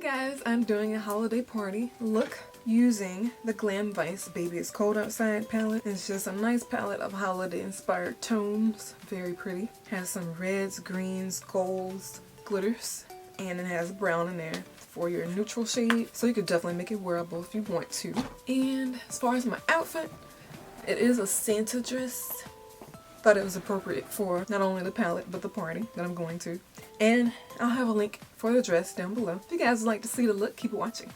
guys, I'm doing a holiday party look using the Glam Vice Baby It's Cold Outside palette. It's just a nice palette of holiday inspired tones. Very pretty. Has some reds, greens, golds, glitters, and it has brown in there for your neutral shade. So you could definitely make it wearable if you want to. And as far as my outfit, it is a Santa dress. Thought it was appropriate for not only the palette but the party that I'm going to. And I'll have a link for the dress down below. If you guys would like to see the look, keep watching.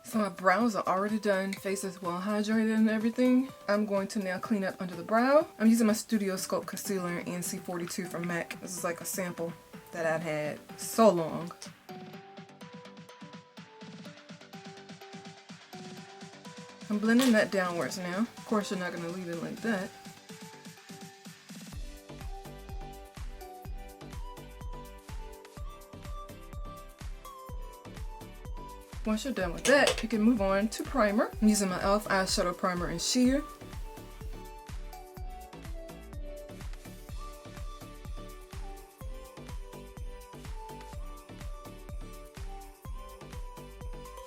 So my brows are already done, face is well hydrated and everything. I'm going to now clean up under the brow. I'm using my Studio Sculpt Concealer in C42 from MAC. This is like a sample that I've had so long. I'm blending that downwards now. Of course, you're not going to leave it like that. Once you're done with that, you can move on to primer. I'm using my e.l.f. eyeshadow primer in sheer.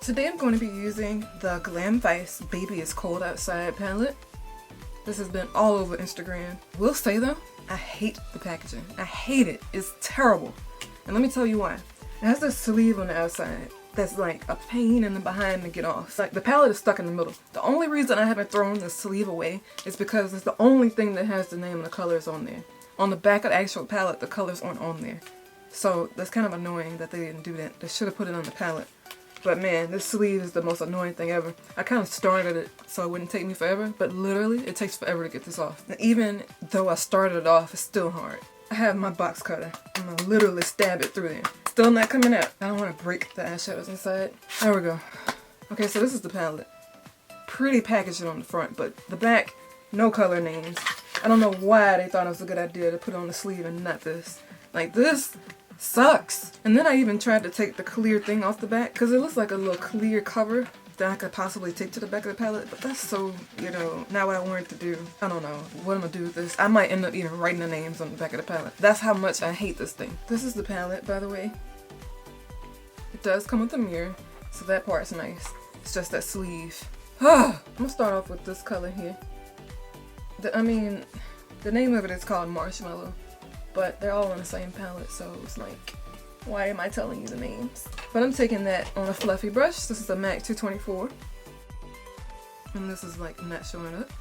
Today I'm going to be using the Glam Vice Baby It's Cold Outside palette. This has been all over Instagram. Will say though, I hate the packaging. I hate it. It's terrible. And let me tell you why. It has this sleeve on the outside that's like a pain in the behind to get off. Like the palette is stuck in the middle. The only reason I haven't thrown the sleeve away is because it's the only thing that has the name and the colors on there. On the back of the actual palette, the colors aren't on there. So that's kind of annoying that they didn't do that. They should have put it on the palette. But man, this sleeve is the most annoying thing ever. I kind of started it so it wouldn't take me forever, but literally it takes forever to get this off. And even though I started it off, it's still hard. I have my box cutter. I'm gonna literally stab it through there. Still not coming out. I don't want to break the eyeshadows inside. There we go. Okay, so this is the palette. Pretty packaging on the front, but the back, no color names. I don't know why they thought it was a good idea to put on the sleeve and not this. Like this sucks. And then I even tried to take the clear thing off the back because it looks like a little clear cover that I could possibly take to the back of the palette, but that's so, you know, not what I wanted to do. I don't know what I'm gonna do with this. I might end up even writing the names on the back of the palette. That's how much I hate this thing. This is the palette, by the way. It does come with a mirror, so that part's nice. It's just that sleeve. I'm gonna start off with this color here. The name of it is called Marshmallow, but they're all on the same palette, so it's like, why am I telling you the names? But I'm taking that on a fluffy brush. This is a MAC 224. And this is like not showing up.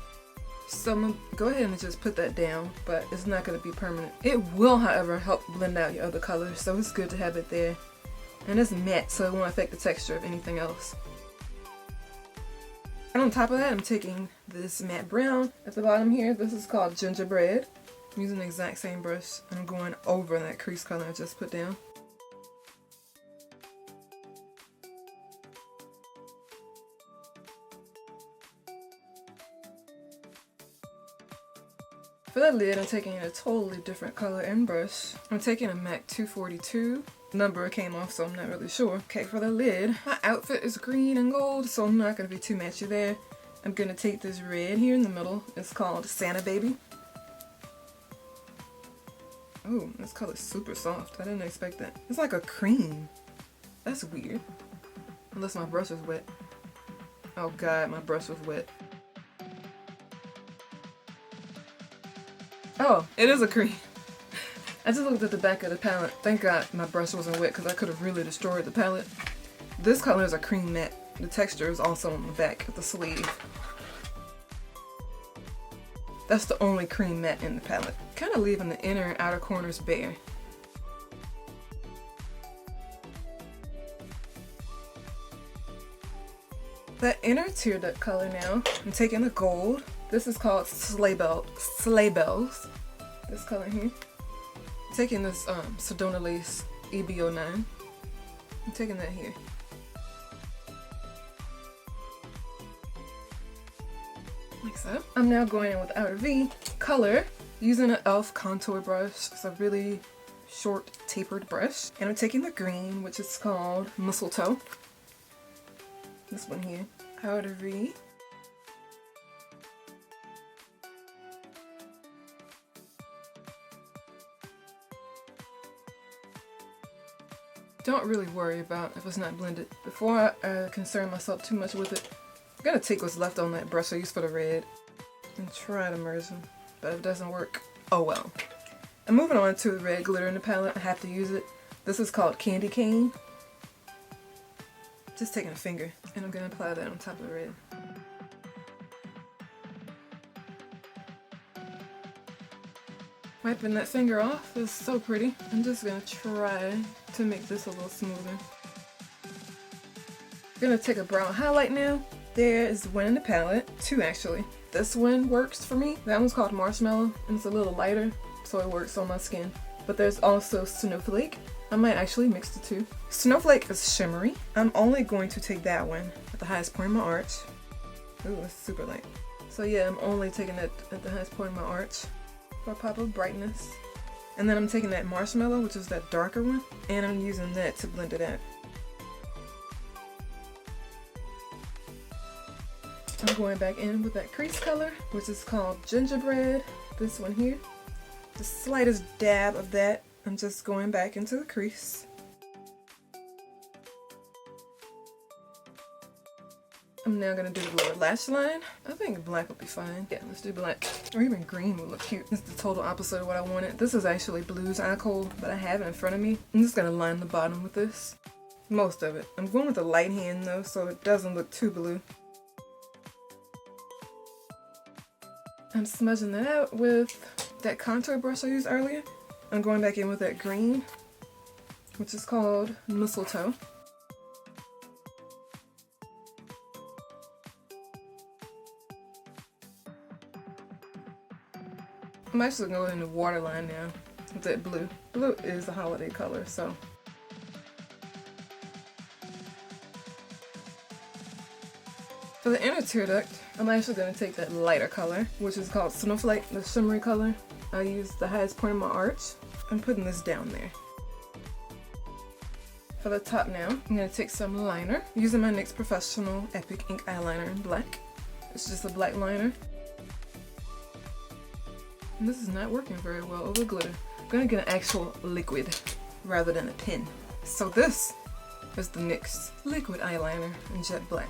So I'm gonna go ahead and just put that down, but it's not gonna be permanent. It will, however, help blend out your other colors, so it's good to have it there. And it's matte, so it won't affect the texture of anything else. And on top of that, I'm taking this matte brown at the bottom here. This is called Gingerbread. I'm using the exact same brush, and I'm going over that crease color I just put down. For the lid, I'm taking a totally different color and brush. I'm taking a MAC 242. Number came off, so I'm not really sure. Okay, for the lid, my outfit is green and gold, so I'm not going to be too matchy there. I'm going to take this red here in the middle. It's called Santa Baby. Oh, this color's super soft. I didn't expect that. It's like a cream. That's weird. Unless my brush is wet. Oh god, my brush was wet. Oh, it is a cream. I just looked at the back of the palette. Thank God my brush wasn't wet because I could have really destroyed the palette. This color is a cream matte. The texture is also on the back of the sleeve. That's the only cream matte in the palette. Kind of leaving the inner and outer corners bare. That inner tear duct color now, I'm taking the gold. This is called Sleigh Bells. This color here. I'm taking this Sedona Lace EB09. I'm taking that here. Like so. I'm now going in with Outer V color using an e.l.f. contour brush. It's a really short tapered brush. And I'm taking the green, which is called Mistletoe. This one here. Outer V. don't really worry about if it's not blended. Before I concern myself too much with it, I'm gonna take what's left on that brush I used for the red and try to merge them. But if it doesn't work, oh well. I'm moving on to the red glitter in the palette. I have to use it. This is called Candy Cane. Just taking a finger and I'm gonna apply that on top of the red. Wiping that finger off is so pretty. I'm just gonna try to make this a little smoother. I'm gonna take a brown highlight now. There is one in the palette, two actually. This one works for me. That one's called Marshmallow and it's a little lighter, so it works on my skin. But there's also Snowflake. I might actually mix the two. Snowflake is shimmery. I'm only going to take that one at the highest point of my arch. Ooh, it's super light. So yeah, I'm only taking it at the highest point of my arch for a pop of brightness. And then I'm taking that Marshmallow, which is that darker one, and I'm using that to blend it out. I'm going back in with that crease color, which is called Gingerbread. This one here. The slightest dab of that. I'm just going back into the crease. I'm now going to do the lower lash line. I think black will be fine. Yeah, let's do black. Or even green would look cute. It's the total opposite of what I wanted. This is actually Blue's Eye Coal, but I have it in front of me. I'm just going to line the bottom with this. Most of it. I'm going with a light hand though, so it doesn't look too blue. I'm smudging that out with that contour brush I used earlier. I'm going back in with that green, which is called Mistletoe. I'm actually going in the waterline now with that blue. Blue is a holiday color, so. For the inner tear duct, I'm actually going to take that lighter color, which is called Snowflake, the shimmery color. I used the highest point of my arch. I'm putting this down there. For the top now, I'm going to take some liner, using my NYX Professional Epic Ink Eyeliner in black. It's just a black liner. And this is not working very well over glitter. I'm going to get an actual liquid rather than a pen. So this is the NYX Liquid Eyeliner in jet black.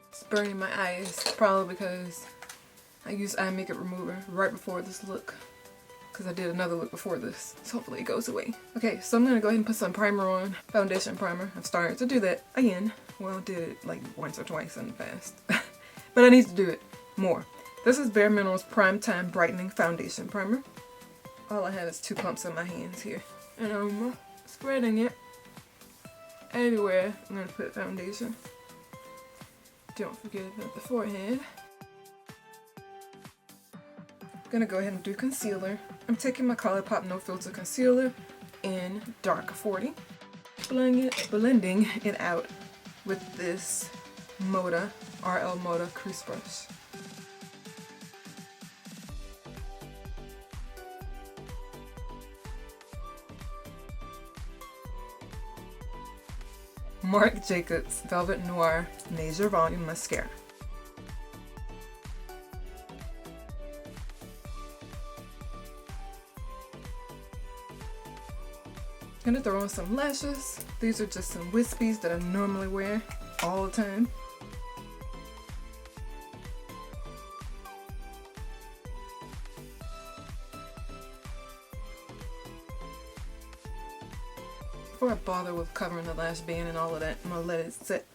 It's burning my eyes, probably because I used eye makeup remover right before this look, because I did another look before this, so hopefully it goes away. Okay, so I'm going to go ahead and put some primer on, foundation primer. I've started to do that again. Well, I did it like once or twice in the past, but I need to do it more. This is Bare Minerals Primetime Brightening Foundation Primer. All I have is 2 pumps in my hands here, and I'm spreading it everywhere. I'm going to put foundation. Don't forget about the forehead. I'm gonna go ahead and do concealer. I'm taking my ColourPop No Filter Concealer in Dark 40. Blending it out with this Moda, RL Moda crease brush. Marc Jacobs Velvet Noir Major Volume Mascara. I'm gonna throw on some lashes. These are just some wispies that I normally wear all the time. Before I bother with covering the lash band and all of that, I'm gonna let it set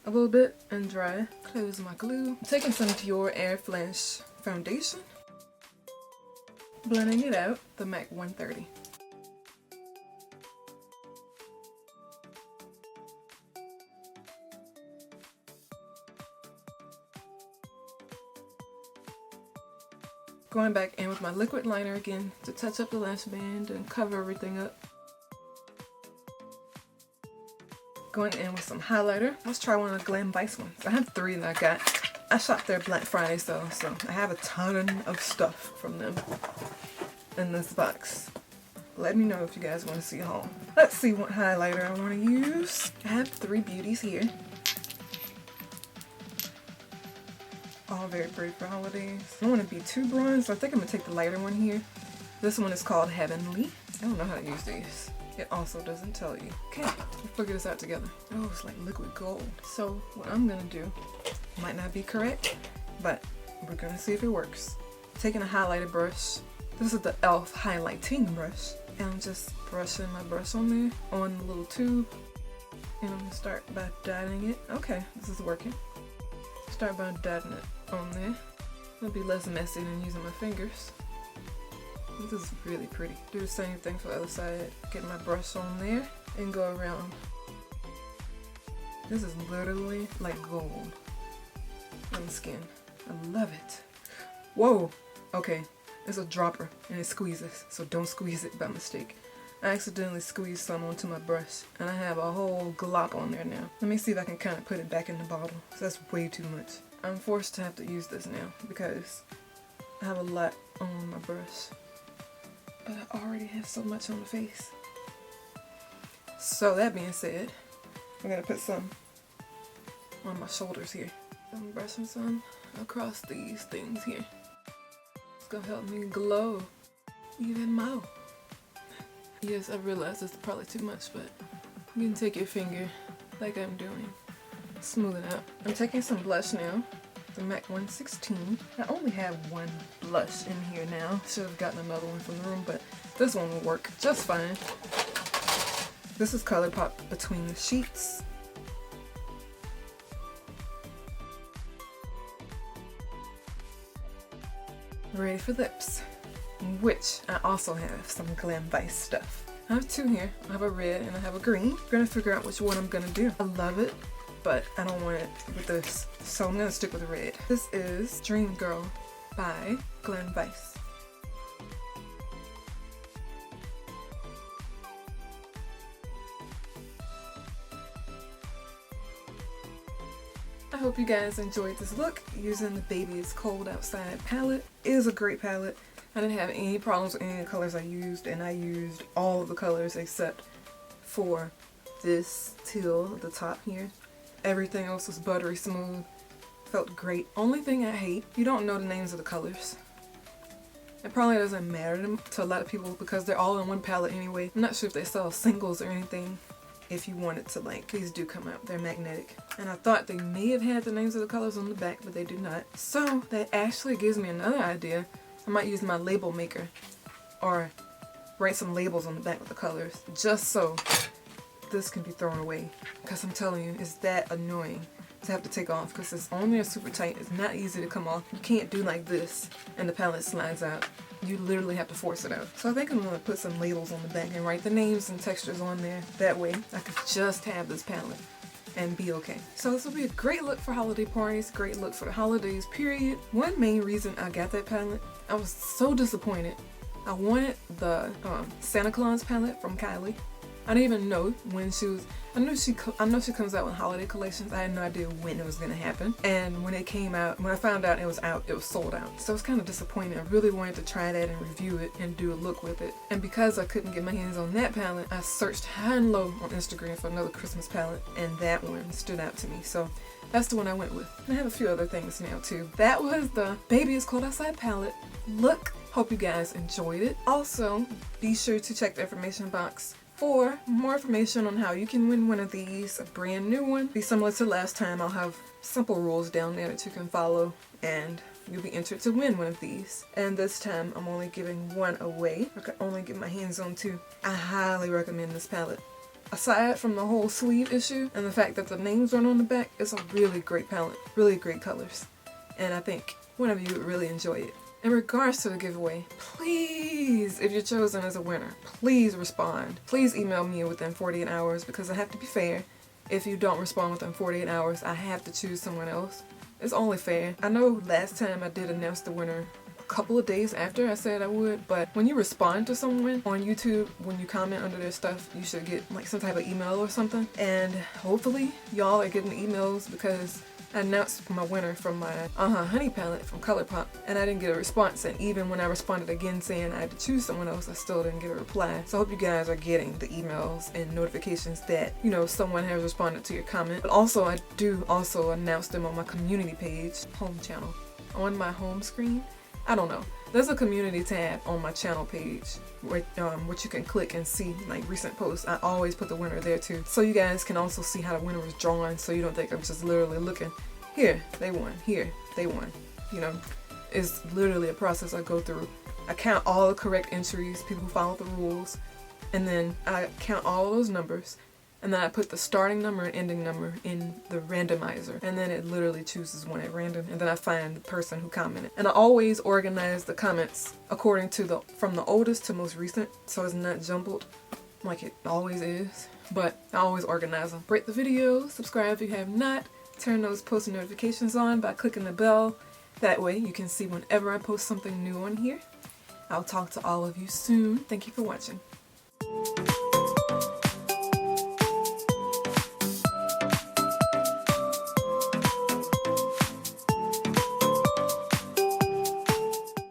a little bit and dry. Close my glue. I'm taking some Dior Air Flash foundation. Blending it out, the MAC 130. Going back in with my liquid liner again to touch up the lash band and cover everything up. Going in with some highlighter. Let's try one of the Glam Vice ones. I have 3 that I got. I shopped there Black Friday, so I have a ton of stuff from them in this box. let me know if you guys want to see a haul. Let's see what highlighter I want to use. I have 3 beauties here. All very pretty for holidays. I don't want to be too bronze, so I think I'm going to take the lighter one here. This one is called Heavenly. I don't know how to use these. It also doesn't tell you. Okay, let's figure this out together. Oh, it's like liquid gold. So what I'm going to do might not be correct, but we're going to see if it works. Taking a highlighter brush. This is the e.l.f. highlighting brush. And I'm just brushing my brush on there, on the little tube. And I'm going to start by dotting it. Okay, this is working. Start by dotting it on there. It'll be less messy than using my fingers. This is really pretty. Do the same thing for the other side. Get my brush on there and go around. This is literally like gold on the skin. I love it. Whoa! Okay, it's a dropper and it squeezes, so don't squeeze it by mistake. I accidentally squeezed some onto my brush and I have a whole glop on there now. Let me see if I can kind of put it back in the bottle. That's way too much. I'm forced to have to use this now because I have a lot on my brush. But I already have so much on the face. So that being said, I'm gonna put some on my shoulders here. I'm brushing some across these things here. It's gonna help me glow even more. Yes, I realize it's probably too much, but you can take your finger like I'm doing. Smooth it out. I'm taking some blush now. The MAC 116. I only have one blush in here now. Should have gotten another one from the room, but this one will work just fine. This is ColourPop Between the Sheets. Ready for lips, which I also have some Glam Vice stuff. I have 2 here. I have a red and I have a green. I'm gonna figure out which one I'm gonna do. I love it, but I don't want it with this, so I'm gonna stick with the red. This is Dream Girl by Glam Vice. I hope you guys enjoyed this look using the Baby It's Cold Outside palette. It is a great palette. I didn't have any problems with any of the colors I used, and I used all of the colors except for this teal at the top here. Everything else was buttery smooth. Felt great. Only thing I hate, you don't know the names of the colors. It probably doesn't matter to a lot of people because they're all in one palette anyway. I'm not sure if they sell singles or anything. If you wanted to, like, these do come out. They're magnetic. And I thought they may have had the names of the colors on the back, but they do not. So that actually gives me another idea. I might use my label maker or write some labels on the back with the colors just so this can be thrown away. Because I'm telling you, it's that annoying to have to take off because it's on there super tight. It's not easy to come off. You can't do like this and the palette slides out. You literally have to force it out. So I think I'm going to put some labels on the back and write the names and textures on there. That way I could just have this palette and be okay. So this will be a great look for holiday parties, great look for the holidays, period. One main reason I got that palette, I was so disappointed. I wanted the Santa Claus palette from Kylie. I didn't even know when she was, I know she comes out with holiday collections. I had no idea when it was going to happen. And when it came out, when I found out it was out, it was sold out. So I was kind of disappointed. I really wanted to try that and review it and do a look with it. And because I couldn't get my hands on that palette, I searched high and low on Instagram for another Christmas palette, and that one stood out to me. So that's the one I went with. I have a few other things now too. That was the Baby It's Cold Outside palette. Look, hope you guys enjoyed it. Also, be sure to check the information box for more information on how you can win one of these, a brand new one. Be similar to last time, I'll have simple rules down there that you can follow and you'll be entered to win one of these. And this time I'm only giving one away. I can only get my hands on 2. I highly recommend this palette. Aside from the whole sleeve issue and the fact that the names aren't on the back, it's a really great palette, really great colors. And I think one of you would really enjoy it. In regards to the giveaway, please, if you're chosen as a winner, please respond. Please email me within 48 hours because I have to be fair. If you don't respond within 48 hours, I have to choose someone else. It's only fair. I know last time I did announce the winner a couple of days after I said I would, but when you respond to someone on YouTube, when you comment under their stuff, you should get like some type of email or something. And hopefully y'all are getting emails because I announced my winner from my Honey palette from ColourPop, and I didn't get a response. And even when I responded again saying I had to choose someone else, I still didn't get a reply. So I hope you guys are getting the emails and notifications that, you know, someone has responded to your comment. But also, I do also announce them on my community page, home channel. On my home screen, I don't know. There's a community tab on my channel page which you can click and see like recent posts. I always put the winner there too. So you guys can also see how the winner was drawn, so you don't think I'm just literally looking, here, they won, here, they won. You know, it's literally a process I go through. I count all the correct entries, people who follow the rules, and then I count all those numbers, and then I put the starting number and ending number in the randomizer, and then it literally chooses one at random, and then I find the person who commented. And I always organize the comments according to from the oldest to most recent, so it's not jumbled like it always is, but I always organize them. Rate the video, subscribe if you have not, turn those post notifications on by clicking the bell. That way you can see whenever I post something new on here. I'll talk to all of you soon. Thank you for watching.